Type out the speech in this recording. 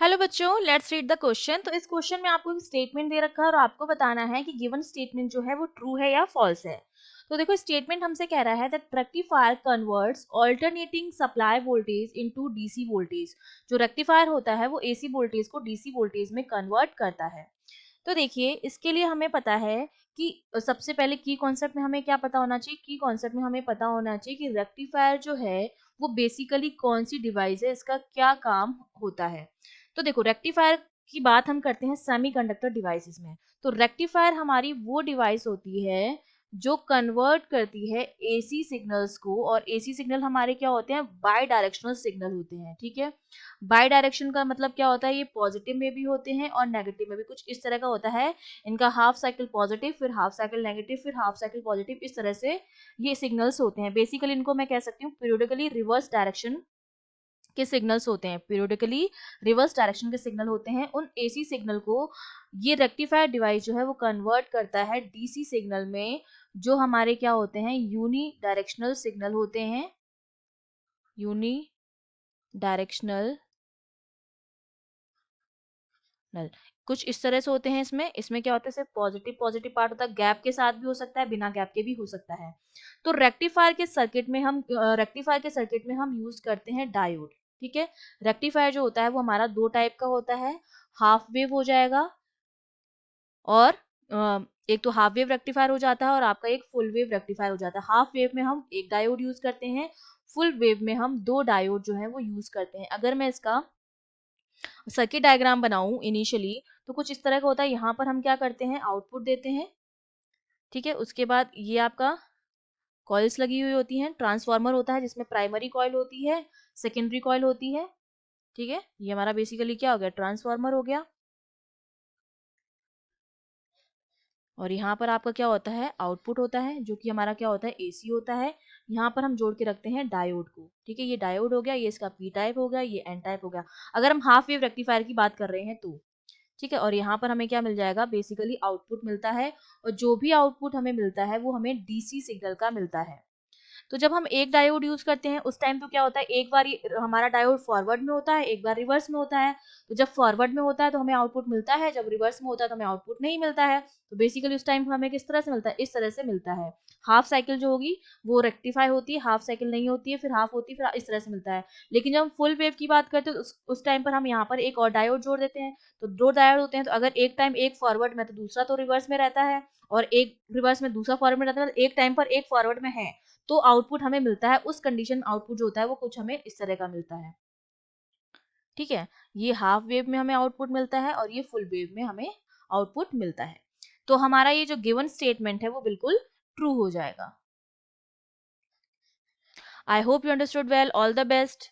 Hello बच्चों, let's read the question. तो इस क्वेश्चन में आपको एक स्टेटमेंट दे रखा है और आपको बताना है कि गिवन स्टेटमेंट जो है वो ट्रू है या फॉल्स है। तो देखो, स्टेटमेंट हमसे कह रहा है that rectifier converts alternating supply voltage into DC voltage. जो रेक्टिफायर होता है वो एसी वोल्टेज को डीसी वोल्टेज में कन्वर्ट करता है। तो देखिए, इसके लिए हमें पता है कि सबसे पहले की कॉन्सेप्ट में हमें क्या पता होना चाहिए। की कॉन्सेप्ट में हमें पता होना चाहिए कि रेक्टिफायर जो है वो बेसिकली कौन सी डिवाइस है, इसका क्या काम होता है। तो देखो, रेक्टिफायर की बात हम करते हैं सेमीकंडक्टर डिवाइसेस में। तो रेक्टिफायर हमारी वो डिवाइस होती है जो कन्वर्ट करती है एसी सिग्नल्स को, और एसी सिग्नल हमारे क्या होते हैं, बाय डायरेक्शनल सिग्नल होते हैं। ठीक है, बाय डायरेक्शन का मतलब क्या होता है, ये पॉजिटिव में भी होते हैं और नेगेटिव में भी, कुछ इस तरह का होता है। इनका हाफ साइकिल पॉजिटिव, फिर हाफ साइकिल नेगेटिव, फिर हाफ साइकिल पॉजिटिव, इस तरह से ये सिग्नल्स होते हैं। बेसिकली इनको मैं कह सकती हूँ पीरियोडिकली रिवर्स डायरेक्शन के सिग्नल्स होते हैं। पीरियोडिकली रिवर्स डायरेक्शन के सिग्नल होते हैं। उन एसी सिग्नल को ये रेक्टिफायर डिवाइस जो है वो कन्वर्ट करता है डीसी सिग्नल में, जो हमारे क्या होते हैं, यूनी डायरेक्शनल सिग्नल होते हैं। यूनी डायरेक्शनल नल कुछ इस तरह से होते हैं। इसमें क्या होता है, सिर्फ पॉजिटिव पॉजिटिव पार्ट होता है। गैप के साथ भी हो सकता है, बिना गैप के भी हो सकता है। तो रेक्टिफायर के सर्किट में हम यूज करते हैं डायोड। ठीक है, रेक्टिफायर जो होता है वो हमारा दो टाइप का होता है। हाफ वेव हो जाएगा, और एक तो हाफ वेव रेक्टिफायर हो जाता है और आपका एक फुल वेव रेक्टिफायर हो जाता है। हाफ वेव में हम एक डायोड यूज करते हैं, फुल वेव में हम दो डायोड जो है वो यूज करते हैं। अगर मैं इसका सर्किट डायग्राम बनाऊं इनिशियली, तो कुछ इस तरह का होता है। यहाँ पर हम क्या करते हैं, आउटपुट देते हैं। ठीक है, उसके बाद ये आपका कॉइल्स लगी हुई होती हैं। ट्रांसफार्मर होता है जिसमें प्राइमरी कॉइल होती है, सेकेंडरी कॉइल होती है। ठीक है, ये हमारा बेसिकली क्या हो गया, ट्रांसफार्मर हो गया। और यहाँ पर आपका क्या होता है, आउटपुट होता है, जो कि हमारा क्या होता है, एसी होता है। यहाँ पर हम जोड़ के रखते हैं डायोड को। ठीक है, ये डायोड हो गया, ये इसका पी टाइप हो गया, ये एन टाइप हो गया, अगर हम हाफ वेव रेक्टिफायर की बात कर रहे हैं तो। ठीक है, और यहाँ पर हमें क्या मिल जाएगा, बेसिकली आउटपुट मिलता है। और जो भी आउटपुट हमें मिलता है वो हमें डीसी सिग्नल का मिलता है। तो जब हम एक डायोड यूज करते हैं उस टाइम तो क्या होता है, एक बार हमारा डायोड फॉरवर्ड में होता है, एक बार रिवर्स में होता है। तो जब फॉरवर्ड में होता है तो हमें आउटपुट मिलता है, जब रिवर्स में होता है तो हमें आउटपुट नहीं मिलता है। तो बेसिकली उस टाइम हमें किस तरह से मिलता है, इस तरह से मिलता है। हाफ साइकिल जो होगी वो रेक्टिफाई होती है, हाफ साइकिल नहीं होती है, फिर हाफ होती है, फिर इस तरह से मिलता है। लेकिन जब हम फुल वेव की बात करते हैं तो उस टाइम पर हम यहाँ पर एक और डायोड जोड़ देते हैं। तो दो डायोड होते हैं, तो अगर एक टाइम एक फॉरवर्ड में तो दूसरा तो रिवर्स में रहता है, और एक रिवर्स में दूसरा फॉरवर्ड में रहता है, तो एक टाइम पर एक फॉरवर्ड में है, तो आउटपुट हमें मिलता है। उस कंडीशन आउटपुट जो होता है वो कुछ हमें इस तरह का मिलता है। ठीक है, ये हाफ वेव में हमें आउटपुट मिलता है और ये फुल वेव में हमें आउटपुट मिलता है। तो हमारा ये जो गिवन स्टेटमेंट है वो बिल्कुल ट्रू हो जाएगा। I hope you understood well. All the best.